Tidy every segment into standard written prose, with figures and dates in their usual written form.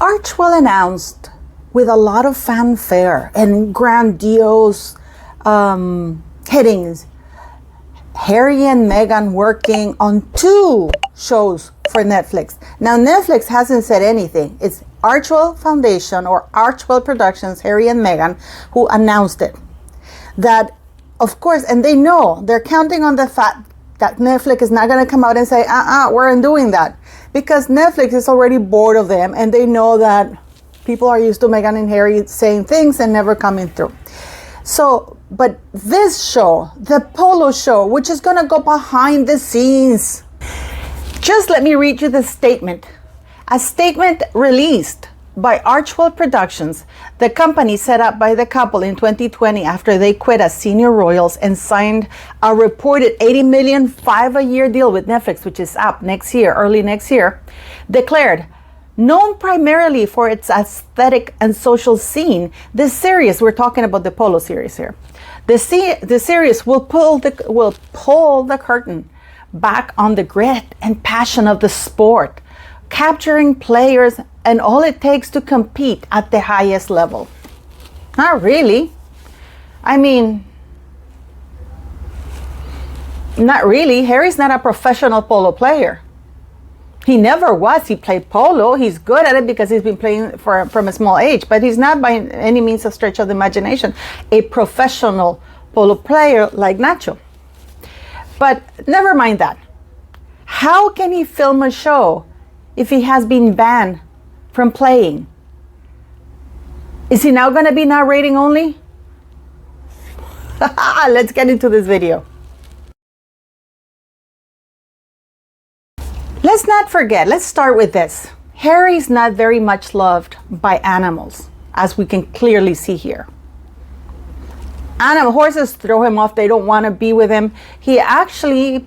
Archwell announced with a lot of fanfare and grandiose headings, Harry and Meghan working on 2 shows for Netflix. Now, Netflix hasn't said anything. It's Archwell Foundation or Archwell Productions, Harry and Meghan, who announced it. That, of course, and they know, they're counting on the fact that Netflix is not going to come out and say, we're undoing that. Because Netflix is already bored of them, and they know that people are used to Meghan and Harry saying things and never coming through. So, but this show, the Polo show, which is going to go behind the scenes. Just let me read you the statement. A statement released by Archwell Productions, the company set up by the couple in 2020 after they quit as senior royals and signed a reported $80 million 5-year deal with Netflix, which is up next year, early next year, declared, known primarily for its aesthetic and social scene, this series, we're talking about the Polo series here, the series will pull the curtain back on the grit and passion of the sport, capturing players and all it takes to compete at the highest level. Not really. I mean, not really. Harry's not a professional polo player. He never was. He played polo. He's good at it because he's been playing from a small age, but he's not by any means a stretch of the imagination a professional polo player like Nacho. But never mind that. How can he film a show if he has been banned from playing? Is he now going to be narrating only? Let's get into this video. Let's not forget, let's start with this. Harry's not very much loved by animals, as we can clearly see here. Horses throw him off. They don't want to be with him. He actually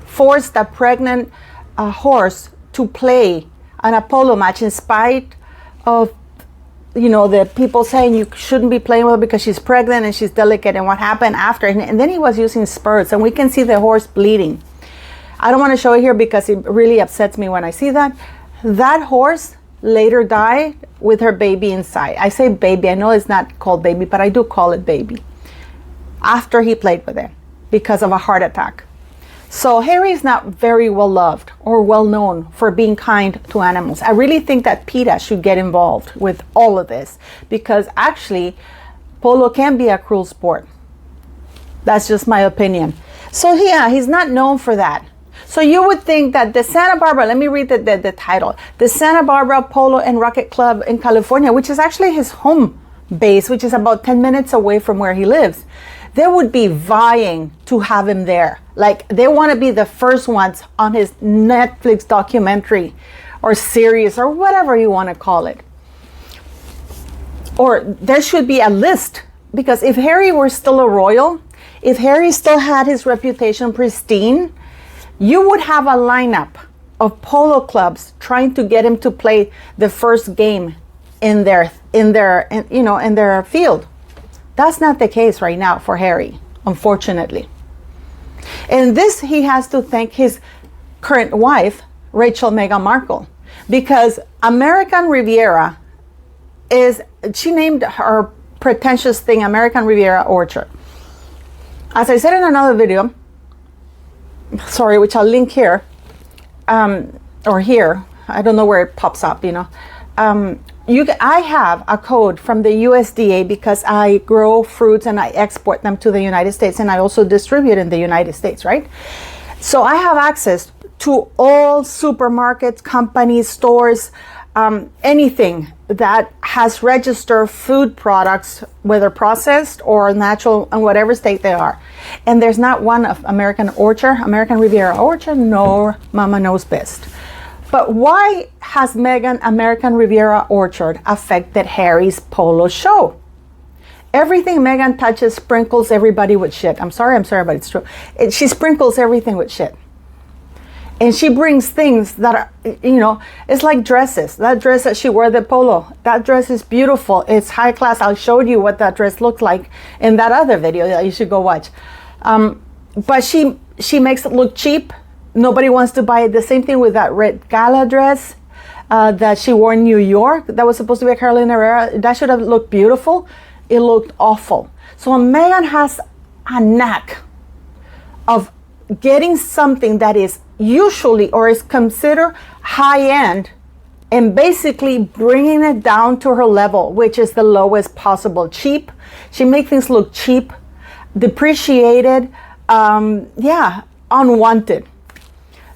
forced a pregnant horse to play on a polo match in spite of, the people saying you shouldn't be playing with her because she's pregnant and she's delicate, and what happened after. And then he was using spurs, and we can see the horse bleeding. I don't want to show it here because it really upsets me when I see that. That horse later died with her baby inside. I say baby, I know it's not called baby, but I do call it baby. After he played with it because of a heart attack. So Harry's not very well loved or well known for being kind to animals. I really think that PETA should get involved with all of this because actually polo can be a cruel sport. That's just my opinion. So yeah, he's not known for that. So you would think that the Santa Barbara, let me read the title, the Santa Barbara Polo and Racket Club in California, which is actually his home base, which is about 10 minutes away from where he lives, they would be vying to have him there. Like they want to be the first ones on his Netflix documentary or series or whatever you want to call it. Or there should be a list, because if Harry were still a royal, if Harry still had his reputation pristine, you would have a lineup of polo clubs trying to get him to play the first game in their field. That's not the case right now for Harry, unfortunately. And this he has to thank his current wife, Meghan Markle, because American Riviera she named her pretentious thing American Riviera Orchard. As I said in another video, which I'll link here, or here, I don't know where it pops up, I have a code from the USDA because I grow fruits and I export them to the United States, and I also distribute in the United States, right? So I have access to all supermarkets, companies, stores, anything that has registered food products, whether processed or natural, in whatever state they are. And there's not one of American Riviera Orchard, nor Mama Knows Best. But why has Meghan American Riviera Orchard affected Harry's polo show? Everything Meghan touches sprinkles everybody with shit. I'm sorry, but it's true. She sprinkles everything with shit. And she brings things that are, it's like dresses. That dress that she wore at the polo, that dress is beautiful. It's high class. I'll show you what that dress looked like in that other video that you should go watch. But she makes it look cheap. Nobody wants to buy it. The same thing with that red gala dress. that she wore in New York that was supposed to be a Carolina Herrera. That should have looked beautiful. It looked awful. So Meghan has a knack of getting something that is usually or is considered high-end and basically bringing it down to her level, which is the lowest possible. Cheap. She makes things look cheap, depreciated, unwanted.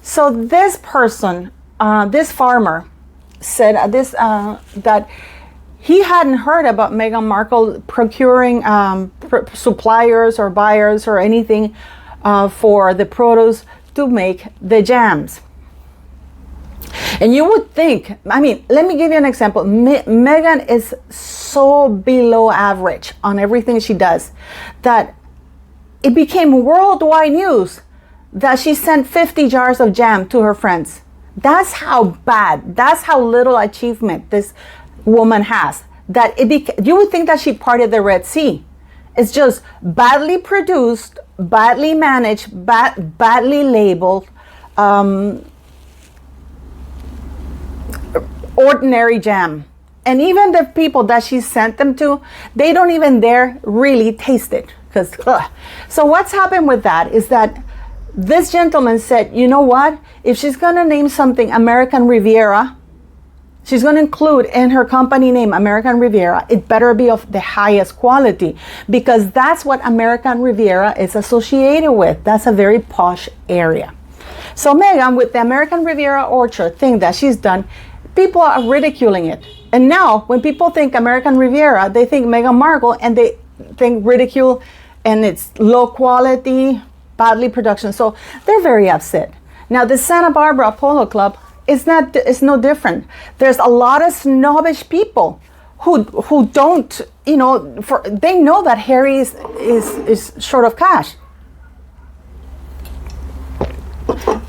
So this person, this farmer, said that he hadn't heard about Meghan Markle procuring suppliers or buyers or anything for the produce to make the jams. And you would think, I mean, let me give you an example. Meghan is so below average on everything she does that it became worldwide news that she sent 50 jars of jam to her friends. That's how bad, that's how little achievement this woman has. That you would think that she parted the Red Sea. It's just badly produced, badly managed, badly labeled, ordinary jam. And even the people that she sent them to, they don't even dare really taste it. So what's happened with that is that this gentleman said, you know what? If she's going to name something American Riviera, she's going to include in her company name American Riviera, it better be of the highest quality, because that's what American Riviera is associated with. That's a very posh area. So Meghan, with the American Riviera orchard thing that she's done, people are ridiculing it. And now when people think American Riviera, they think Meghan Markle, and they think ridicule, and it's low quality, badly production. So they're very upset. Now the Santa Barbara Polo Club is no different. There's a lot of snobbish people who don't, they know that Harry is short of cash.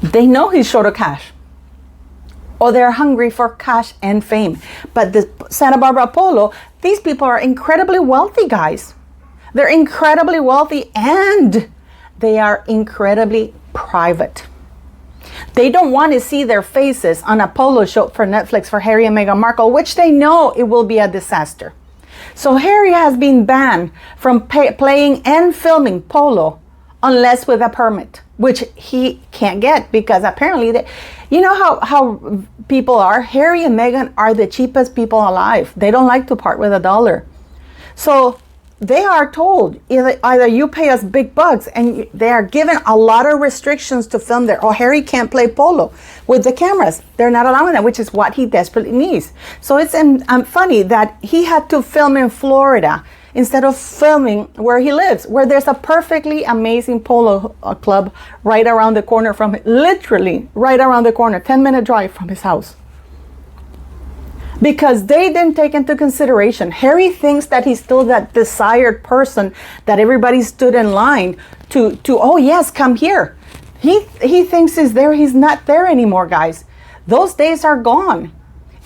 They know he's short of cash. Or they're hungry for cash and fame. But the Santa Barbara Polo, these people are incredibly wealthy guys. They're incredibly wealthy and they are incredibly private. They don't want to see their faces on a polo show for Netflix for Harry and Meghan Markle, which they know it will be a disaster. So Harry has been banned from playing and filming polo unless with a permit, which he can't get because apparently, you know how people are. Harry and Meghan are the cheapest people alive. They don't like to part with $1. So they are told either you pay us big bucks, and they are given a lot of restrictions to film there. Or Harry can't play polo with the cameras. They're not allowing that, which is what he desperately needs. So it's funny that he had to film in Florida instead of filming where he lives, where there's a perfectly amazing polo club right around the corner from him, literally right around the corner, 10-minute drive from his house. Because they didn't take into consideration, Harry thinks that he's still that desired person that everybody stood in line to oh yes, come here. He thinks he's there. He's not there anymore, guys. Those days are gone.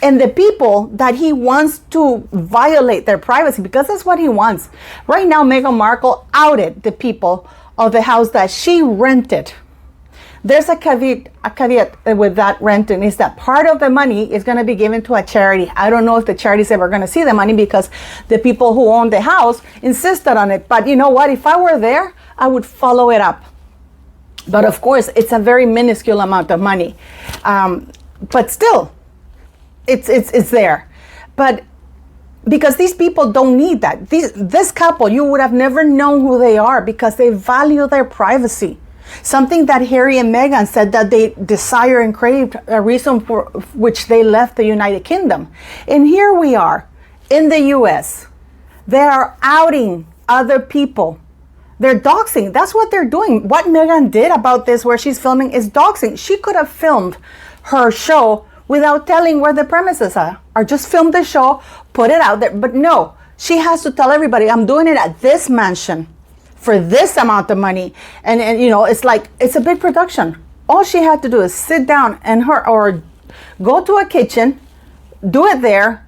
And the people that he wants to violate their privacy, because that's what he wants. Right now, Meghan Markle outed the people of the house that she rented. There's a caveat with that renting, is that part of the money is going to be given to a charity. I don't know if the charity's ever going to see the money because the people who own the house insisted on it. But you know what? If I were there, I would follow it up. But of course, it's a very minuscule amount of money. But still, it's there. But because these people don't need that. This couple, you would have never known who they are because they value their privacy. Something that Harry and Meghan said that they desire and crave, a reason for which they left the United Kingdom. And here we are in the US. They are outing other people. They're doxing. That's what they're doing. What Meghan did about this, where she's filming, is doxing. She could have filmed her show without telling where the premises are, or just film the show, put it out there. But no, she has to tell everybody, I'm doing it at this mansion for this amount of money. And it's like, it's a big production. All she had to do is sit down or go to a kitchen, do it there,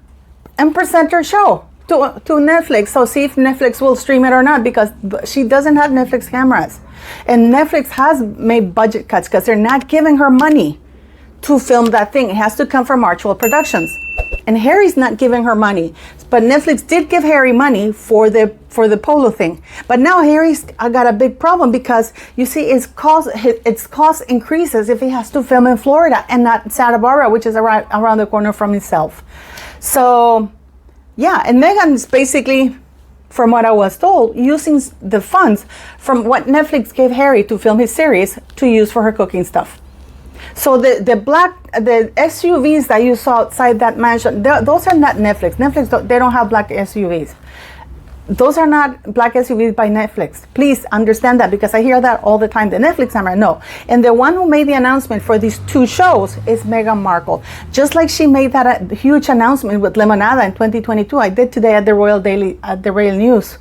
and present her show to Netflix. So see if Netflix will stream it or not, because she doesn't have Netflix cameras. And Netflix has made budget cuts because they're not giving her money to film that thing. It has to come from Archwell Productions. And Harry's not giving her money. But Netflix did give Harry money for the Polo thing. But now Harry's got a big problem because, you see, its cost increases if he has to film in Florida and not Santa Barbara, which is around the corner from himself. So, yeah, and Meghan's basically, from what I was told, using the funds from what Netflix gave Harry to film his series to use for her cooking stuff. So the SUVs that you saw outside that mansion, those are not Netflix. They don't have black SUVs. Those are not black SUVs by Netflix. Please understand that, because I hear that all the time. The Netflix camera, no. And the one who made the announcement for these 2 shows is Meghan Markle. Just like she made that a huge announcement with Lemonada in 2022. I did today at the Royal Daily, at the Royal News,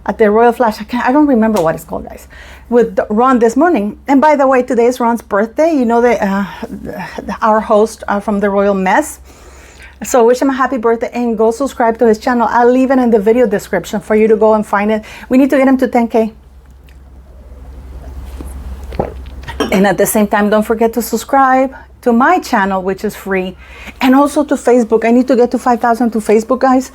at the Royal Flash. I don't remember what it's called, guys. With Ron this morning. And by the way, today is Ron's birthday. You know, our host from the Royal Mess. So wish him a happy birthday and go subscribe to his channel. I'll leave it in the video description for you to go and find it. We need to get him to 10K. And at the same time, don't forget to subscribe to my channel, which is free. And also to Facebook. I need to get to 5,000 to Facebook, guys.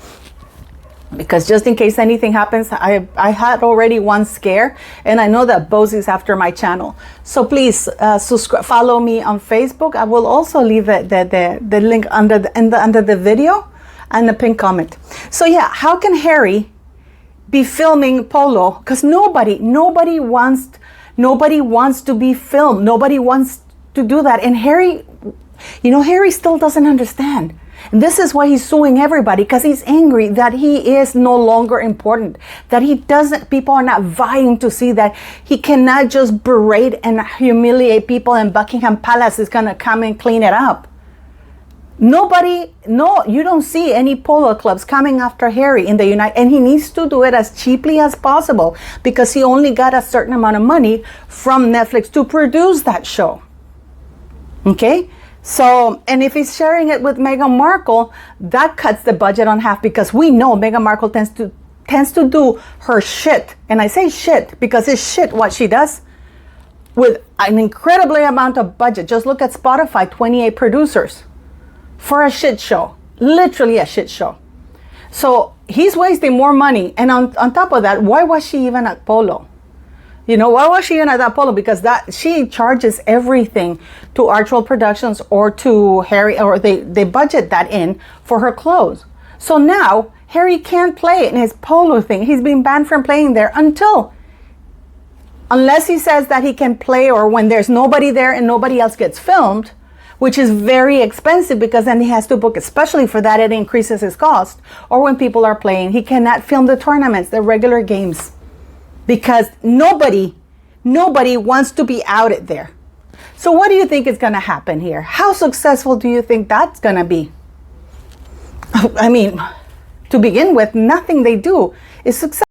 Because just in case anything happens, I had already one scare, and I know that Bose is after my channel. So please subscribe, follow me on Facebook. I will also leave the link under the video and the pinned comment. So yeah, how can Harry be filming Polo? Because nobody wants to be filmed. Nobody wants to do that. And Harry, you know, Harry still doesn't understand. And this is why he's suing everybody, because he's angry that he is no longer important, that people are not vying to see that he cannot just berate and humiliate people and Buckingham Palace is going to come and clean it up. You don't see any polo clubs coming after Harry in the United, and he needs to do it as cheaply as possible because he only got a certain amount of money from Netflix to produce that show. Okay? So, and if he's sharing it with Meghan Markle, that cuts the budget on half, because we know Meghan Markle tends to do her shit. And I say shit because it's shit what she does with an incredibly amount of budget. Just look at Spotify, 28 producers for a shit show, literally a shit show. So he's wasting more money. And on top of that, why was she even at Polo? You know, why was she in at that Polo? Because she charges everything to Archwell Productions or to Harry, or they budget that in for her clothes. So now Harry can't play in his Polo thing. He's been banned from playing there unless he says that he can play, or when there's nobody there and nobody else gets filmed, which is very expensive, because then he has to book, especially for that, it increases his cost. Or when people are playing, he cannot film the tournaments, the regular games. Because nobody wants to be outed there. So what do you think is going to happen here? How successful do you think that's going to be? I mean, to begin with, nothing they do is successful.